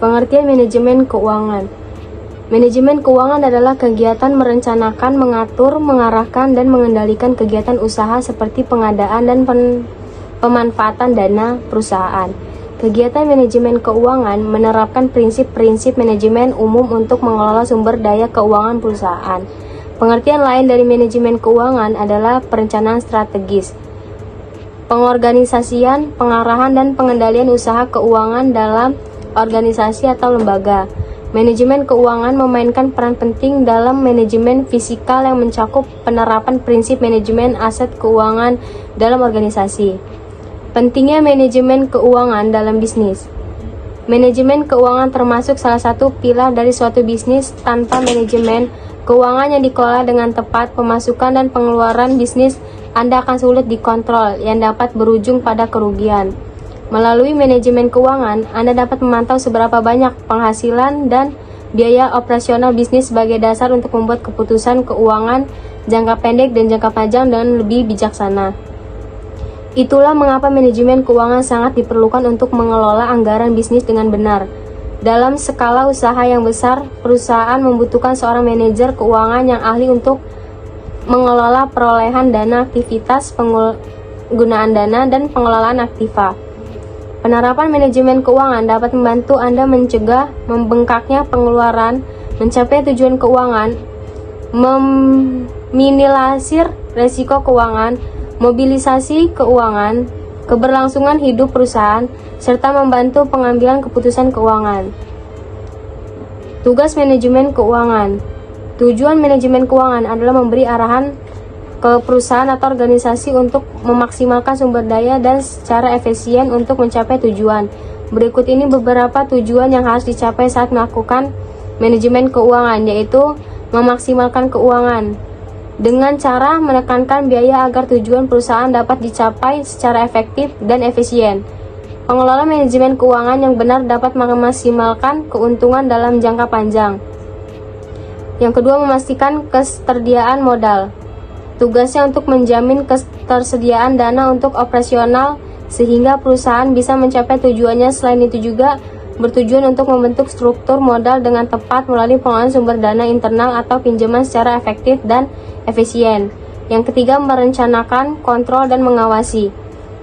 Pengertian manajemen keuangan. Manajemen keuangan adalah kegiatan merencanakan, mengatur, mengarahkan, dan mengendalikan kegiatan usaha seperti pengadaan dan pemanfaatan dana perusahaan. Kegiatan manajemen keuangan menerapkan prinsip-prinsip manajemen umum untuk mengelola sumber daya keuangan perusahaan. Pengertian lain dari manajemen keuangan adalah perencanaan strategis, pengorganisasian, pengarahan, dan pengendalian usaha keuangan dalam organisasi atau lembaga. Manajemen keuangan memainkan peran penting dalam manajemen fiskal yang mencakup penerapan prinsip manajemen aset keuangan dalam organisasi. Pentingnya manajemen keuangan dalam bisnis. Manajemen keuangan termasuk salah satu pilar dari suatu bisnis. Tanpa manajemen keuangan yang dikelola dengan tepat, pemasukan dan pengeluaran bisnis Anda akan sulit dikontrol, yang dapat berujung pada kerugian. Melalui manajemen keuangan, Anda dapat memantau seberapa banyak penghasilan dan biaya operasional bisnis sebagai dasar untuk membuat keputusan keuangan jangka pendek dan jangka panjang dengan lebih bijaksana. Itulah mengapa manajemen keuangan sangat diperlukan untuk mengelola anggaran bisnis dengan benar. Dalam skala usaha yang besar, perusahaan membutuhkan seorang manajer keuangan yang ahli untuk mengelola perolehan dana, aktivitas, penggunaan dana, dan pengelolaan aktiva. Penerapan manajemen keuangan dapat membantu Anda mencegah membengkaknya pengeluaran, mencapai tujuan keuangan, meminimalisir resiko keuangan, mobilisasi keuangan, keberlangsungan hidup perusahaan, serta membantu pengambilan keputusan keuangan. Tugas manajemen keuangan. Tujuan manajemen keuangan adalah memberi arahan ke perusahaan atau organisasi untuk memaksimalkan sumber daya dan secara efisien untuk mencapai tujuan. Berikut ini beberapa tujuan yang harus dicapai saat melakukan manajemen keuangan, yaitu memaksimalkan keuangan dengan cara menekankan biaya agar tujuan perusahaan dapat dicapai secara efektif dan efisien. Pengelola manajemen keuangan yang benar dapat memaksimalkan keuntungan dalam jangka panjang. Yang kedua, memastikan ketersediaan modal. Tugasnya untuk menjamin ketersediaan dana untuk operasional sehingga perusahaan bisa mencapai tujuannya. Selain itu juga bertujuan untuk membentuk struktur modal dengan tepat melalui pengelolaan sumber dana internal atau pinjaman secara efektif dan efisien. Yang ketiga, merencanakan, kontrol, dan mengawasi.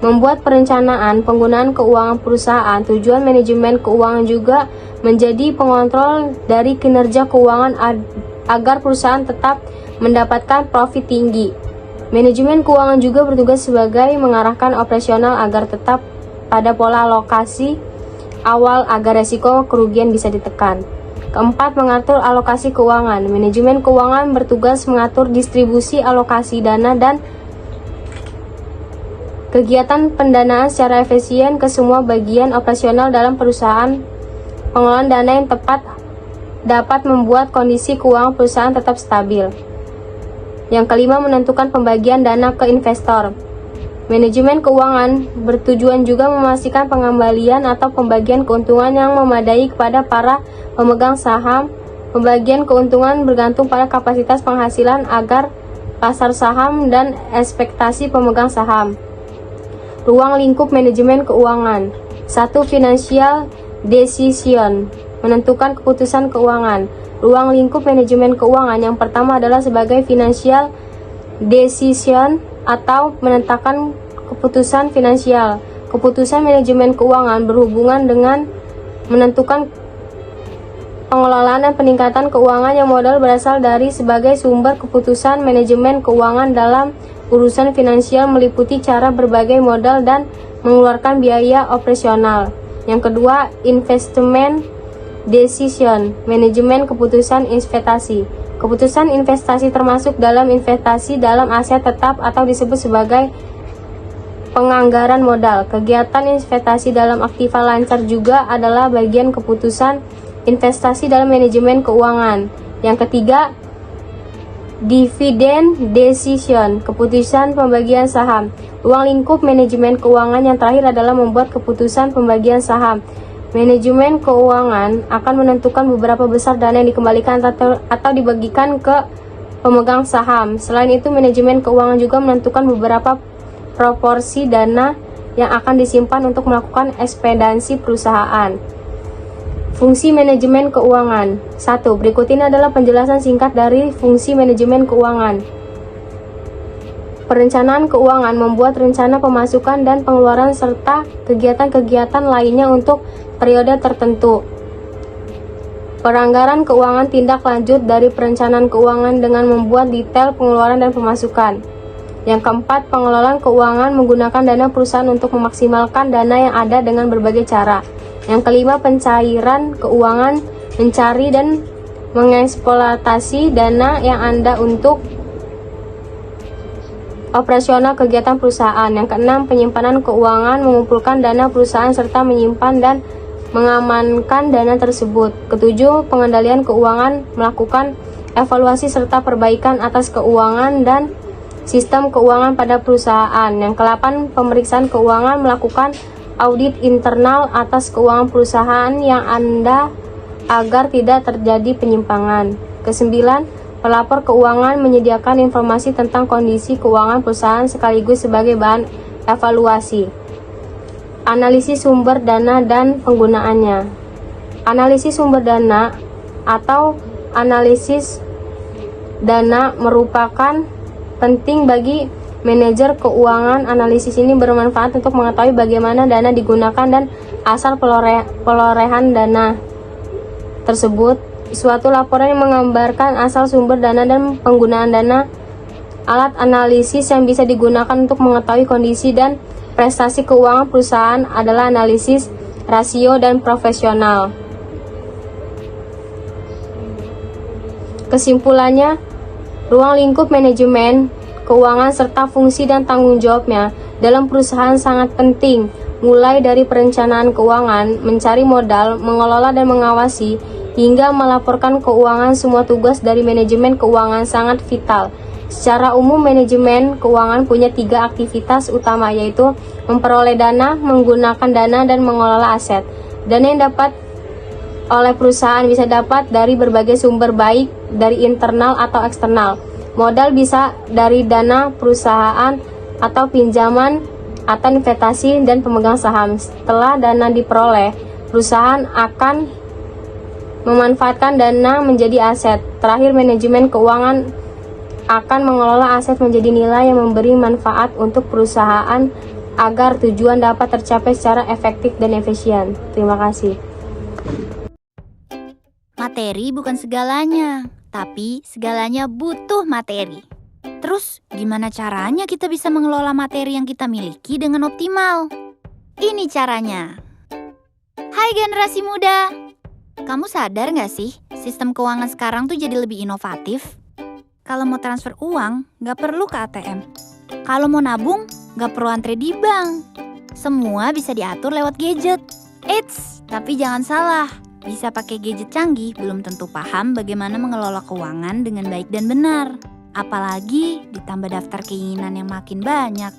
Membuat perencanaan penggunaan keuangan perusahaan. Tujuan manajemen keuangan juga menjadi pengontrol dari kinerja keuangan agar perusahaan tetap mendapatkan profit tinggi. Manajemen keuangan juga bertugas sebagai mengarahkan operasional agar tetap pada pola alokasi awal agar resiko kerugian bisa ditekan. Keempat, mengatur alokasi keuangan. Manajemen keuangan bertugas mengatur distribusi alokasi dana dan kegiatan pendanaan secara efisien ke semua bagian operasional dalam perusahaan. Pengelolaan dana yang tepat dapat membuat kondisi keuangan perusahaan tetap stabil. Yang kelima, menentukan pembagian dana ke investor. Manajemen keuangan bertujuan juga memastikan pengembalian atau pembagian keuntungan yang memadai kepada para pemegang saham. Pembagian keuntungan bergantung pada kapasitas penghasilan agar pasar saham dan ekspektasi pemegang saham. Ruang lingkup manajemen keuangan. 1. Financial decision, menentukan keputusan keuangan. Ruang lingkup manajemen keuangan yang pertama adalah sebagai financial decision atau menentukan keputusan finansial. Keputusan manajemen keuangan berhubungan dengan menentukan pengelolaan dan peningkatan keuangan yang modal berasal dari sebagai sumber keputusan manajemen keuangan dalam urusan finansial meliputi cara berbagai modal dan mengeluarkan biaya operasional. Yang kedua, investment decision, manajemen keputusan investasi. Keputusan investasi termasuk dalam investasi dalam aset tetap atau disebut sebagai penganggaran modal. Kegiatan investasi dalam aktiva lancar juga adalah bagian keputusan investasi dalam manajemen keuangan. Yang ketiga, dividend decision, keputusan pembagian saham. Ruang lingkup manajemen keuangan yang terakhir adalah membuat keputusan pembagian saham. Manajemen keuangan akan menentukan beberapa besar dana yang dikembalikan atau dibagikan ke pemegang saham. Selain itu, manajemen keuangan juga menentukan beberapa proporsi dana yang akan disimpan untuk melakukan ekspansi perusahaan. Fungsi manajemen keuangan. 1. Berikut ini adalah penjelasan singkat dari fungsi manajemen keuangan. Perencanaan keuangan membuat rencana pemasukan dan pengeluaran serta kegiatan-kegiatan lainnya untuk periode tertentu. Peranggaran keuangan tindak lanjut dari perencanaan keuangan dengan membuat detail pengeluaran dan pemasukan. Yang keempat, pengelolaan keuangan menggunakan dana perusahaan untuk memaksimalkan dana yang ada dengan berbagai cara. Yang kelima, pencairan keuangan mencari dan mengeksploitasi dana yang ada untuk operasional kegiatan perusahaan. Yang keenam, penyimpanan keuangan mengumpulkan dana perusahaan serta menyimpan dan mengamankan dana tersebut. Ketujuh, pengendalian keuangan melakukan evaluasi serta perbaikan atas keuangan dan sistem keuangan pada perusahaan. Yang kedelapan, pemeriksaan keuangan melakukan audit internal atas keuangan perusahaan yang ada agar tidak terjadi penyimpangan. Kesembilan, pelapor keuangan menyediakan informasi tentang kondisi keuangan perusahaan sekaligus sebagai bahan evaluasi. Analisis sumber dana dan penggunaannya. Analisis sumber dana atau analisis dana merupakan penting bagi manajer keuangan. Analisis ini bermanfaat untuk mengetahui bagaimana dana digunakan dan asal perolehan dana tersebut. Suatu laporan yang menggambarkan asal sumber dana dan penggunaan dana. Alat analisis yang bisa digunakan untuk mengetahui kondisi dan prestasi keuangan perusahaan adalah analisis rasio dan profesional. Kesimpulannya, ruang lingkup manajemen keuangan serta fungsi dan tanggung jawabnya dalam perusahaan sangat penting, mulai dari perencanaan keuangan, mencari modal, mengelola dan mengawasi, hingga melaporkan keuangan. Semua tugas dari manajemen keuangan sangat vital. Secara umum, manajemen keuangan punya 3 aktivitas utama, yaitu memperoleh dana, menggunakan dana, dan mengelola aset. Dana yang dapat oleh perusahaan bisa dapat dari berbagai sumber, baik dari internal atau eksternal. Modal bisa dari dana perusahaan atau pinjaman atau investasi dan pemegang saham. Setelah dana diperoleh, perusahaan akan memanfaatkan dana menjadi aset. Terakhir, manajemen keuangan akan mengelola aset menjadi nilai yang memberi manfaat untuk perusahaan agar tujuan dapat tercapai secara efektif dan efisien. Terima kasih. Materi bukan segalanya, tapi segalanya butuh materi. Terus, gimana caranya kita bisa mengelola materi yang kita miliki dengan optimal? Ini caranya. Hai generasi muda, kamu sadar nggak sih sistem keuangan sekarang tuh jadi lebih inovatif? Kalau mau transfer uang, nggak perlu ke ATM. Kalau mau nabung, nggak perlu antre di bank. Semua bisa diatur lewat gadget. Eits, tapi jangan salah. Bisa pakai gadget canggih, belum tentu paham bagaimana mengelola keuangan dengan baik dan benar. Apalagi ditambah daftar keinginan yang makin banyak.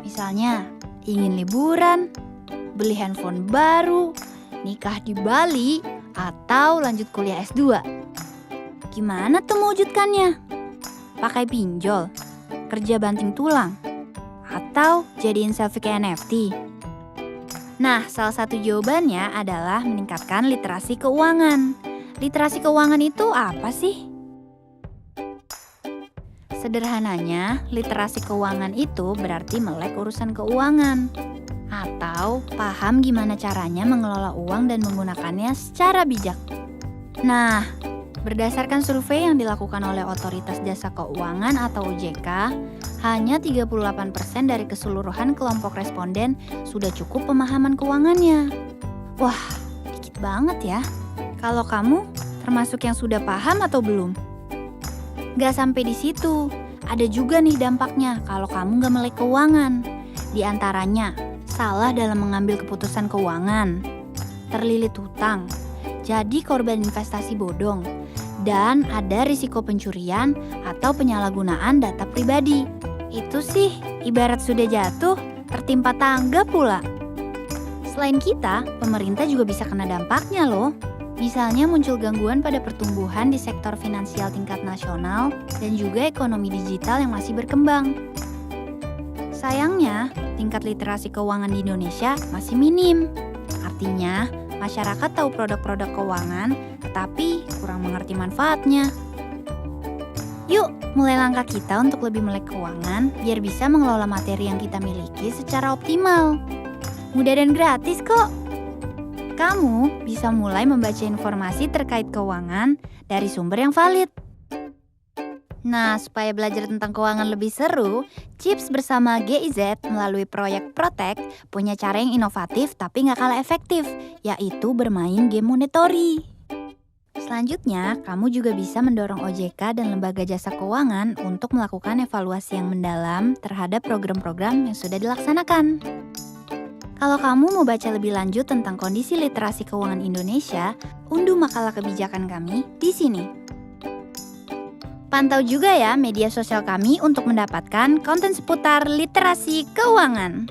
Misalnya, ingin liburan, beli handphone baru, nikah di Bali, atau lanjut kuliah S2. Gimana tuh mewujudkannya? Pakai pinjol, kerja banting tulang, atau jadiin selfie kayak NFT? Nah, salah satu jawabannya adalah meningkatkan literasi keuangan. Literasi keuangan itu apa sih? Sederhananya, literasi keuangan itu berarti melek urusan keuangan, atau paham gimana caranya mengelola uang dan menggunakannya secara bijak. Nah, berdasarkan survei yang dilakukan oleh Otoritas Jasa Keuangan atau OJK, hanya 38% dari keseluruhan kelompok responden sudah cukup pemahaman keuangannya. Wah, dikit banget ya. Kalau kamu termasuk yang sudah paham atau belum? Gak sampai di situ, ada juga nih dampaknya kalau kamu gak melek keuangan. Di antaranya, salah dalam mengambil keputusan keuangan, terlilit hutang, jadi korban investasi bodong, dan ada risiko pencurian atau penyalahgunaan data pribadi. Itu sih ibarat sudah jatuh, tertimpa tangga pula. Selain kita, pemerintah juga bisa kena dampaknya loh. Misalnya muncul gangguan pada pertumbuhan di sektor finansial tingkat nasional dan juga ekonomi digital yang masih berkembang. Sayangnya, tingkat literasi keuangan di Indonesia masih minim. Artinya, masyarakat tahu produk-produk keuangan, tetapi kurang mengerti manfaatnya. Yuk, mulai langkah kita untuk lebih melek keuangan biar bisa mengelola materi yang kita miliki secara optimal. Mudah dan gratis kok. Kamu bisa mulai membaca informasi terkait keuangan dari sumber yang valid. Nah, supaya belajar tentang keuangan lebih seru, Chips bersama GIZ melalui proyek Protect punya cara yang inovatif tapi nggak kalah efektif, yaitu bermain game monetary. Selanjutnya, kamu juga bisa mendorong OJK dan lembaga jasa keuangan untuk melakukan evaluasi yang mendalam terhadap program-program yang sudah dilaksanakan. Kalau kamu mau baca lebih lanjut tentang kondisi literasi keuangan Indonesia, unduh makalah kebijakan kami di sini. Pantau juga ya media sosial kami untuk mendapatkan konten seputar literasi keuangan.